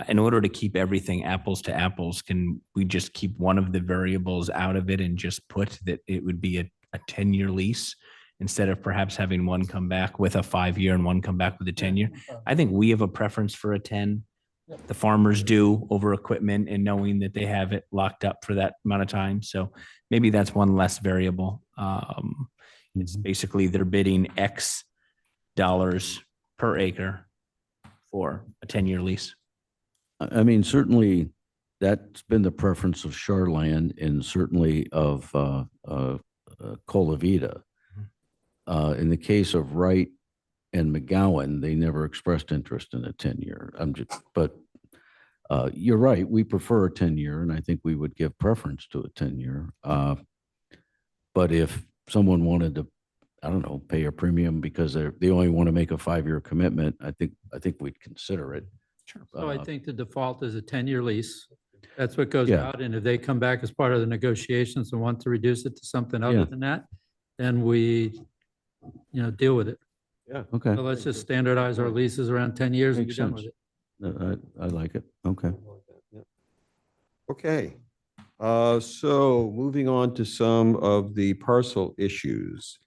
in order to keep everything apples to apples, can we just keep one of the variables out of it and just put that it would be a 10-year lease instead of perhaps having one come back with a 5-year and one come back with a 10-year. I think we have a preference for a 10. The farmers do over equipment and knowing that they have it locked up for that amount of time. So maybe that's one less variable. It's basically they're bidding X dollars per acre for a 10-year lease. I mean, certainly that's been the preference of Shoreland and certainly of Colavita. In the case of WRIGHT and McGowan, they never expressed interest in a 10-year. But you're right. We prefer a 10-year, and I think we would give preference to a 10-year. But if someone wanted to, I don't know, pay a premium because they only want to make a 5-year commitment, I think we'd consider it. Sure. So I think the default is a 10-year lease. That's what goes Yeah. out. And if they come back as part of the negotiations and want to reduce it to something other Yeah. than that, then we, deal with it. Okay, So let's just standardize our leases around 10 years and be Makes done with sense. it. I like it. Okay. Okay. So moving on to some of the parcel issues.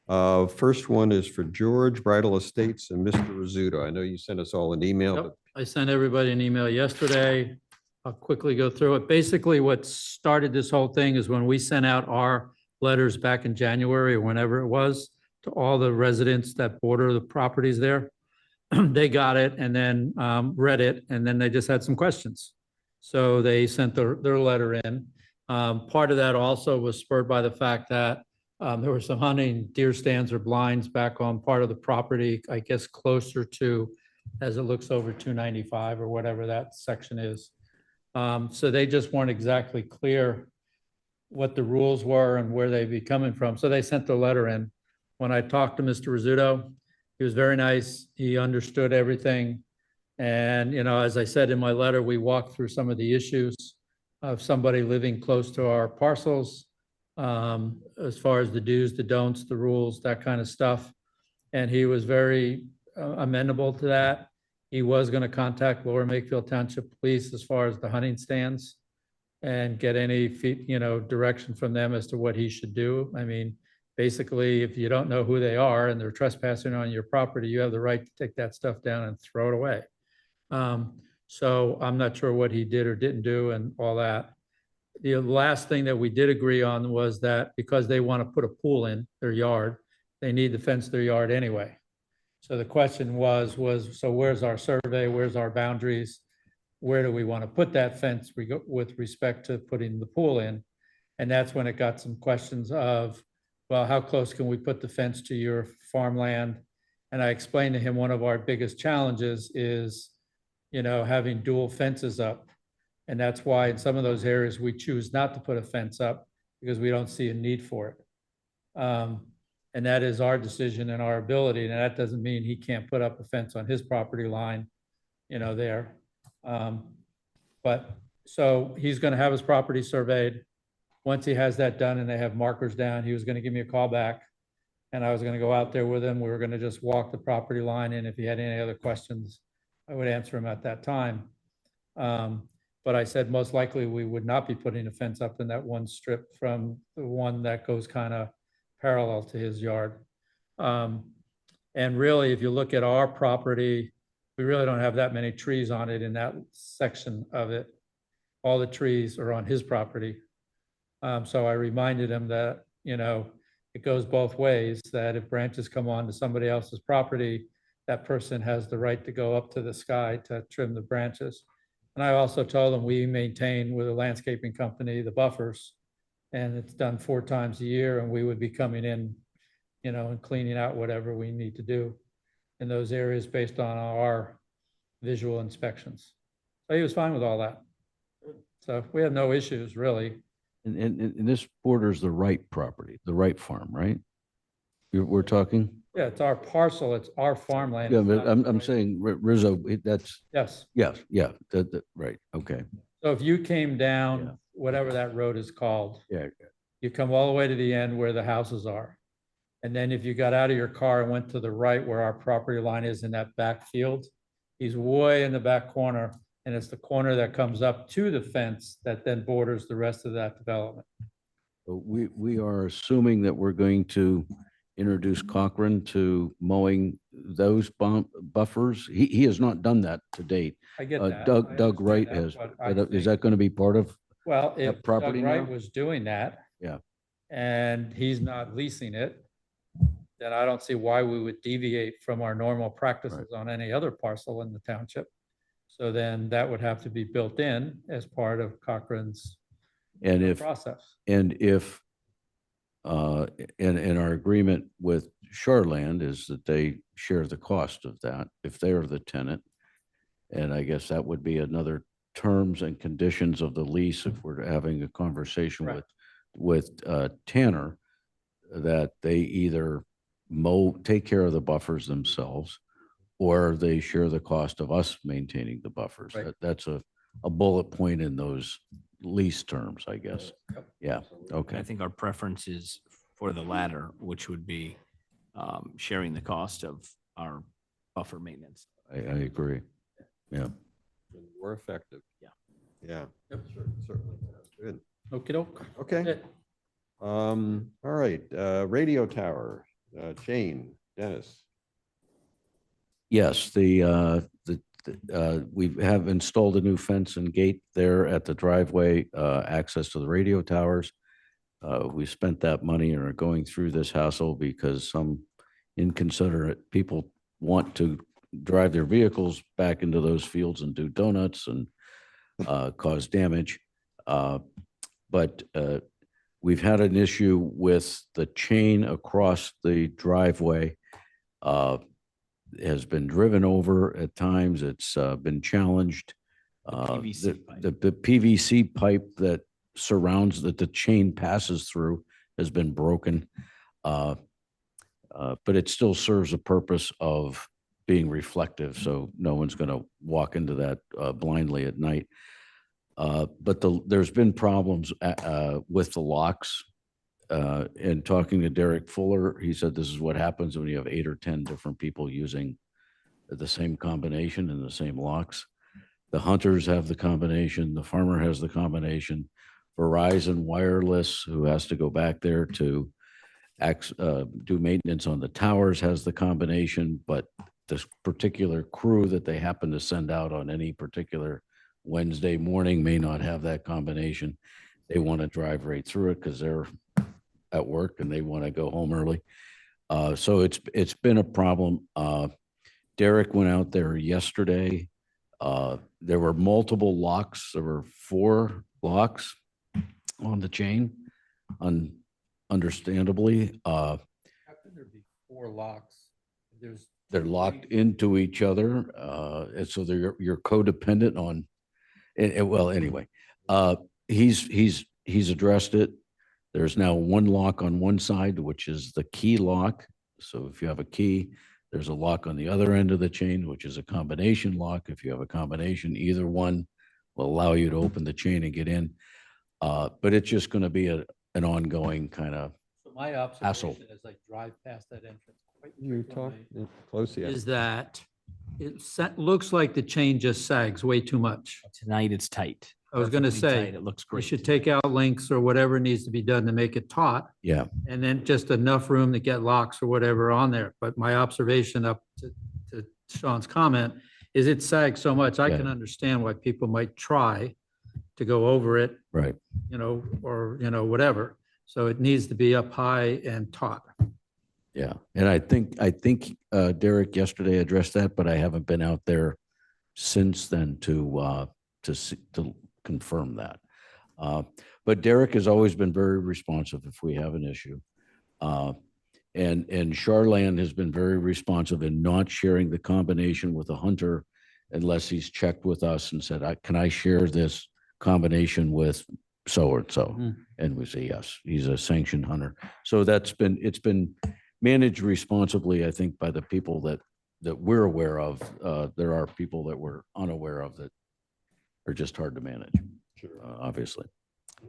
First one is for George, Bridle Estates, and Mr. Rizzuto. I know you sent us all an email, Yep. but I sent everybody an email yesterday. I'll quickly go through it. Basically, what started this whole thing is when we sent out our letters back in January or whenever it was to all the residents that border the properties there. They got it and then read it, and then they just had some questions. So they sent their letter in. Part of that also was spurred by the fact that there were some hunting deer stands or blinds back on part of the property, I guess closer to, as it looks over 295 or whatever that section is. So they just weren't exactly clear what the rules were and where they'd be coming from. So they sent the letter in. When I talked to Mr. Rizzuto, he was very nice. He understood everything. And, as I said in my letter, we walked through some of the issues of somebody living close to our parcels, as far as the do's, the don'ts, the rules, that kind of stuff. And he was very amenable to that. He was going to contact Lower Makefield Township Police as far as the hunting stands and get any direction from them as to what he should do. I mean, basically, if you don't know who they are and they're trespassing on your property, you have the right to take that stuff down and throw it away. So I'm not sure what he did or didn't do and all that. The last thing that we did agree on was that because they want to put a pool in their yard, they need to fence their yard anyway. So the question was, so where's our survey? Where's our boundaries? Where do we want to put that fence with respect to putting the pool in? And that's when it got some questions of, well, how close can we put the fence to your farmland? And I explained to him one of our biggest challenges is, having dual fences up. And that's why in some of those areas, we choose not to put a fence up because we don't see a need for it. And that is our decision and our ability. And that doesn't mean he can't put up a fence on his property line, there. But so he's going to have his property surveyed. Once he has that done and they have markers down, he was going to give me a call back and I was going to go out there with him. We were going to just walk the property line. And if he had any other questions, I would answer him at that time. But I said, most likely we would not be putting a fence up in that one strip from the one that goes kind of parallel to his yard. And really, if you look at our property, we really don't have that many trees on it in that section of it. All the trees are on his property. So I reminded him that, it goes both ways, that if branches come on to somebody else's property, that person has the right to go up to the sky to trim the branches. And I also told him we maintain with a landscaping company, the buffers, and it's done 4 times a year, and we would be coming in, and cleaning out whatever we need to do in those areas based on our visual inspections. So he was fine with all that. So we have no issues really. And this borders the WRIGHT property, the WRIGHT farm, right? We're talking? Yeah, it's our parcel, it's our farmland. Yeah, It's but not- I'm saying Rizzo, that's, Yes. yes, yeah, right, okay. So if you came Yeah. down, whatever that road is called, Yeah, you come all the way to the end where the houses are. And then if you got out of your car and went to the right where our property line is in that back field, he's way in the back corner. And it's the corner that comes up to the fence that then borders the rest of that development. we are assuming that we're going to introduce Cochran to mowing those buffers? He has not done that to date. I get Uh, that. Doug- I Doug understand Wright that, has, but but, I is think- that going to be part of? Well, if Doug property Wright now? was doing that. Yeah. And he's not leasing it, then I don't see why we would deviate from our normal practices on any other parcel in the township. So then that would have to be built in as part of Cochran's And if, process. and if, in our agreement with Shoreland is that they share the cost of that if they are the tenant. And I guess that would be another terms and conditions of the lease if we're having a conversation Correct. with Tanner, that they either take care of the buffers themselves, or they share the cost of us maintaining the buffers. Right. That's a bullet point in those lease terms, I guess. Yep. Yeah, I okay. think our preference is for the latter, which would be sharing the cost of our buffer maintenance. I agree. Yeah. More effective. Yeah. Yeah. Yep. Certainly. Good. Okey-doke. Okay. That's it. All right, radio tower, Shane, Dennis. Yes, we have installed a new fence and gate there at the driveway, access to the radio towers. We spent that money and are going through this hassle because some inconsiderate people want to drive their vehicles back into those fields and do donuts and cause damage. But we've had an issue with the chain across the driveway. Has been driven over at times. It's been challenged. PVC pipe. The PVC pipe that surrounds, that the chain passes through, has been broken. But it still serves a purpose of being reflective, so no one's going to walk into that blindly at night. But there's been problems with the locks. And talking to Derek Fuller, he said this is what happens when you have 8 or 10 different people using the same combination and the same locks. The hunters have the combination, the farmer has the combination. Verizon Wireless, who has to go back there to do maintenance on the towers, has the combination, but this particular crew that they happen to send out on any particular Wednesday morning may not have that combination. They want to drive right through it because they're at work and they want to go home early. So it's been a problem. Derek went out there yesterday. There were multiple locks. There were 4 locks on the chain, understandably. How can there be 4 locks? They're locked into each other. And so you're codependent on, well, anyway, he's addressed it. There's now 1 lock on one side, which is the key lock. So if you have a key, there's a lock on the other end of the chain, which is a combination lock. If you have a combination, either one will allow you to open the chain and get in. But it's just going to be an ongoing kind of, So my Hassle. observation as I drive past that entrance quite You talk frequently close, yeah. is that it looks like the chain just sags way too much. Tonight it's tight. I was gonna Perfectly say, tight. It looks We great. should take out links or whatever needs to be done to make it taut, yeah. and then just enough room to get locks or whatever on there. But my observation up to Sean's comment is it sags so much, I can Yeah. understand why people might try to go over it, Right. or whatever. So it needs to be up high and taut. Yeah. And I think Derek yesterday addressed that, but I haven't been out there since then to confirm that. But Derek has always been very responsive if we have an issue. And Shoreland has been very responsive in not sharing the combination with a hunter unless he's checked with us and said, can I share this combination with so-and-so? Mm. And we say, yes, he's a sanctioned hunter. So it's been managed responsibly, I think, by the people that we're aware of. There are people that we're unaware of that are just hard to manage, obviously.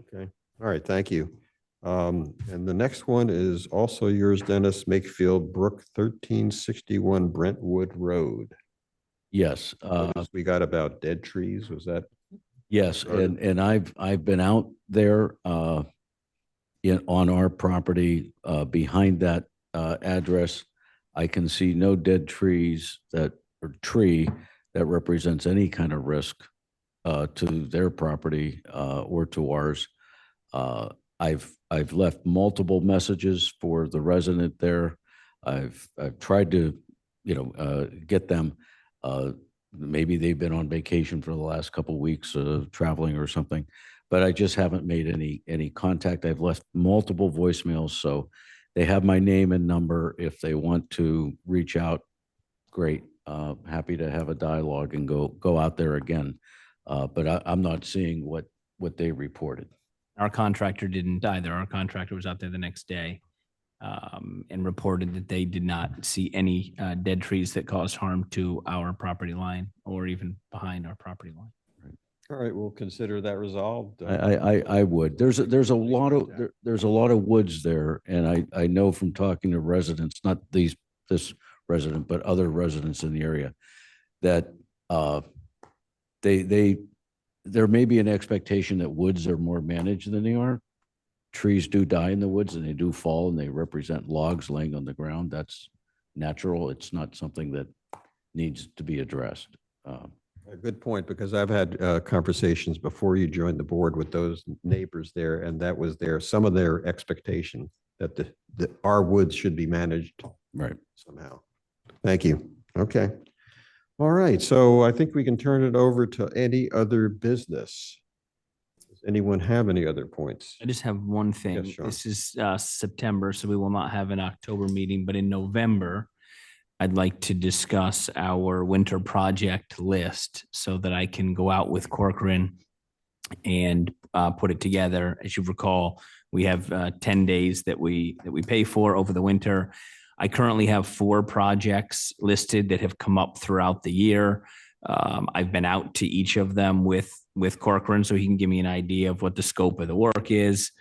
Okay, all right, thank you. And the next one is also yours, Dennis, Makefield Brook, 1361 Brentwood Road. Yes. We got about dead trees, was that? Yes, Or- and I've been out there on our property behind that address, I can see no dead trees or tree that represents any kind of risk to their property or to ours. I've left multiple messages for the resident there. I've tried to, get them. Maybe they've been on vacation for the last couple of weeks, traveling or something, but I just haven't made any contact. I've left multiple voicemails, so they have my name and number. If they want to reach out, great. Happy to have a dialogue and go out there again. But I'm not seeing what they reported. Our contractor didn't either. Our contractor was out there the next day and reported that they did not see any dead trees that caused harm to our property line or even behind our property line. All right, we'll consider that resolved. I would. There's a lot of woods there, and I know from talking to residents, not this resident, but other residents in the area, that there may be an expectation that woods are more managed than they are. Trees do die in the woods and they do fall and they represent logs laying on the ground. That's natural. It's not something that needs to be addressed. A good point, because I've had conversations before you joined the board with those neighbors there, and that was some of their expectation that our woods should be managed Right. somehow. Thank you. Okay. All right. So I think we can turn it over to any other business. Does anyone have any other points? I just have one thing. Yes, Sean. This is September, so we will not have an October meeting, but in November, I'd like to discuss our winter project list so that I can go out with Corcoran and put it together. As you recall, we have 10 days that we pay for over the winter. I currently have 4 projects listed that have come up throughout the year. I've been out to each of them with Corcoran so he can give me an idea of what the scope of the work is.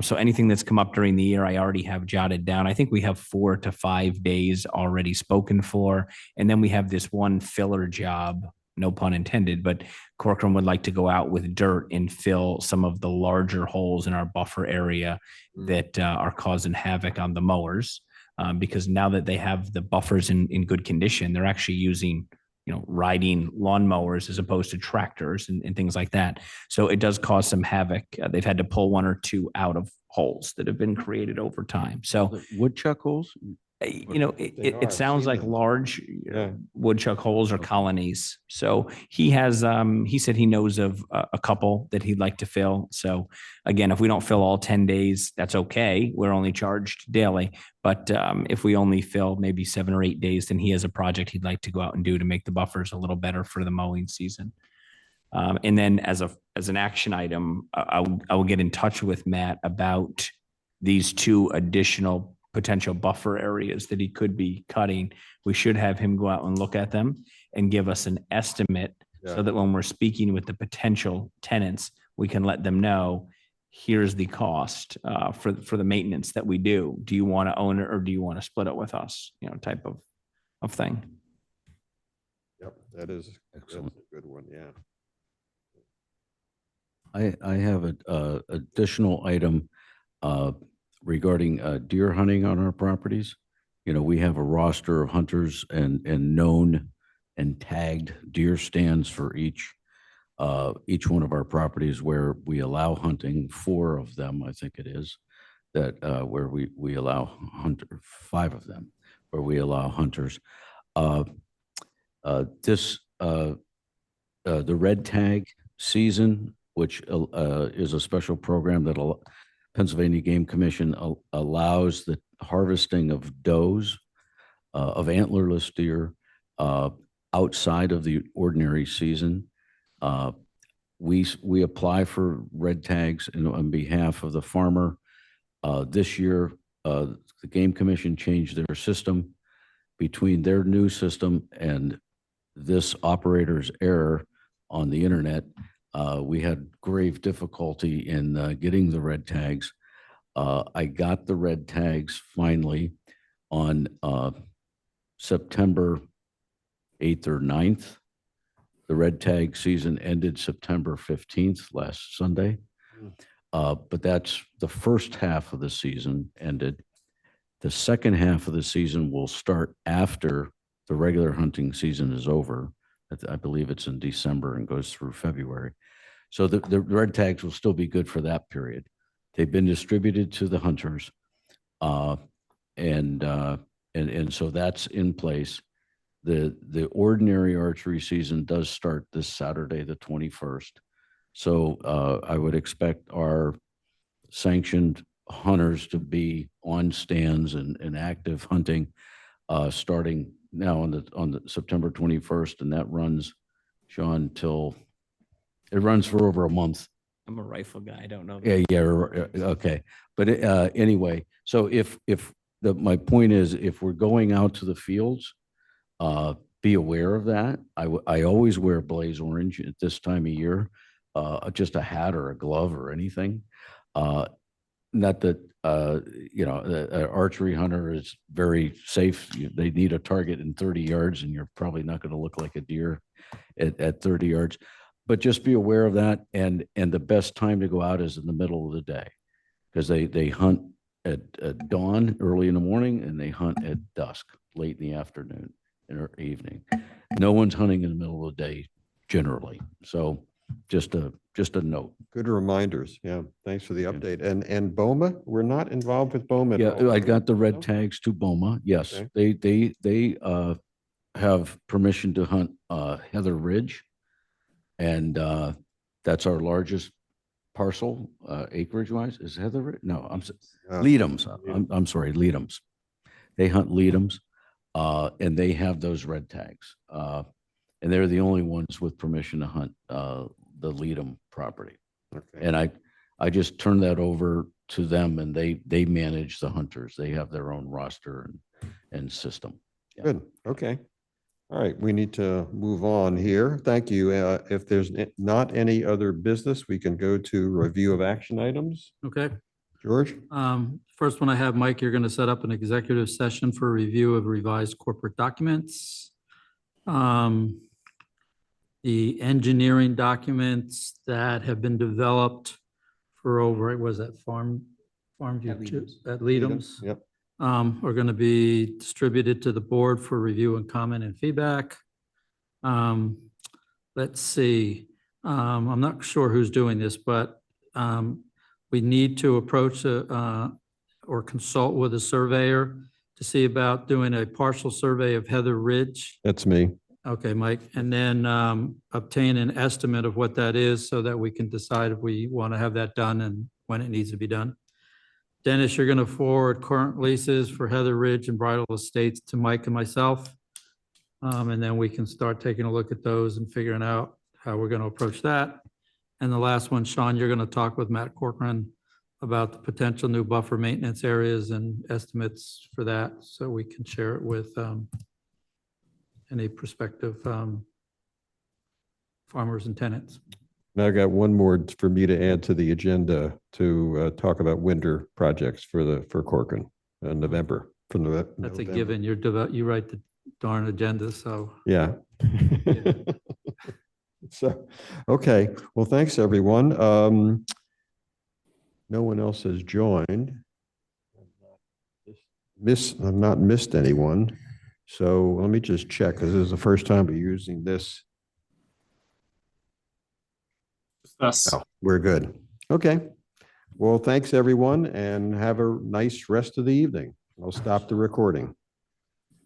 So anything that's come up during the year, I already have jotted down. I think we have 4 to 5 days already spoken for. And then we have this one filler job, no pun intended, but Corcoran would like to go out with dirt and fill some of the larger holes in our buffer area that are causing havoc on the mowers. Because now that they have the buffers in good condition, they're actually using, riding lawnmowers as opposed to tractors and things like that. So it does cause some havoc. They've had to pull 1 or 2 out of holes that have been created over time. So, The woodchuck holes? it sounds seen like them. large Yeah. woodchuck holes or colonies. So he has, he said he knows of a couple that he'd like to fill. So again, if we don't fill all 10 days, that's okay. We're only charged daily. But if we only fill maybe 7 or 8 days, then he has a project he'd like to go out and do to make the buffers a little better for the mowing season. And then as an action item, I will get in touch with Matt about these 2 additional potential buffer areas that he could be cutting. We should have him go out and look at them and give us an estimate so that when we're speaking with the potential tenants, we can let them know, here's the cost for the maintenance that we do. Do you want to own it or do you want to split it with us? Type of thing. Yep, that is Excellent. that's a good one. Yeah. I have an additional item regarding deer hunting on our properties. We have a roster of hunters and known and tagged deer stands for each one of our properties where we allow hunting. 4 of them, I think it is, that where we allow 5 of them where we allow hunters. The red tag season, which is a special program that Pennsylvania Game Commission allows the harvesting of does, of antlerless deer, outside of the ordinary season. We apply for red tags on behalf of the farmer. This year, the Game Commission changed their system. Between their new system and this operator's error on the internet, we had grave difficulty in getting the red tags. I got the red tags finally on September 8th or 9th. The red tag season ended September 15th, last Sunday. But that's the first half of the season ended. The second half of the season will start after the regular hunting season is over. I believe it's in December and goes through February. So the red tags will still be good for that period. They've been distributed to the hunters. And so that's in place. The ordinary archery season does start this Saturday, the 21st. So I would expect our sanctioned hunters to be on stands and active hunting starting now on the September 21st, and that runs, Sean, till it runs for over a month. I'm a rifle guy. I don't know. Yeah, okay. But anyway, so my point is, if we're going out to the fields, be aware of that. I always wear blaze orange at this time of year, just a hat or a glove or anything. Not that, an archery hunter is very safe. They need a target in 30 yards, and you're probably not going to look like a deer at 30 yards. But just be aware of that. And the best time to go out is in the middle of the day, because they hunt at dawn, early in the morning, and they hunt at dusk, late in the afternoon or evening. No one's hunting in the middle of the day generally. So just a note. Good reminders. Yeah. Thanks for the update. And BOMA, we're not involved with BOMA at all. Yeah, I got the red No? tags to BOMA. Yes, Okay. they have permission to hunt Heather Ridge, and that's our largest parcel acreage wise. Is Heather Ridge? No, LEADOMs. I'm sorry, LEADOMs. They hunt LEADOMs, and they have those red tags, and they're the only ones with permission to hunt the LEADOM property. Okay. And I just turned that over to them, and they manage the hunters. They have their own roster and system. Yeah. Good. Okay. All right. We need to move on here. Thank you. If there's not any other business, we can go to review of action items. Okay. George? First one I have, Mike, you're going to set up an executive session for review of revised corporate documents. The engineering documents that have been developed for over, was that Farmview at LEADOM's? Yep. Are going to be distributed to the board for review and comment and feedback. Let's see. I'm not sure who's doing this, but we need to approach or consult with a surveyor to see about doing a partial survey of Heather Ridge. That's me. Okay, Mike, and then obtain an estimate of what that is so that we can decide if we want to have that done and when it needs to be done. Dennis, you're going to forward current leases for Heather Ridge and Bridle Estates to Mike and myself. And then we can start taking a look at those and figuring out how we're going to approach that. And the last one, Sean, you're going to talk with Matt Corcoran about the potential new buffer maintenance areas and estimates for that, so we can share it with any prospective farmers and tenants. Now I got one more for me to add to the agenda to talk about winter projects for Corcoran in November. That's a given. You write the darn agenda, so. Yeah. So, okay. Well, thanks, everyone. No one else has joined. I've not missed anyone. So let me just check, because this is the first time we're using this. Yes. Oh, we're good. Okay. Well, thanks, everyone, and have a nice rest of the evening. I'll stop the recording.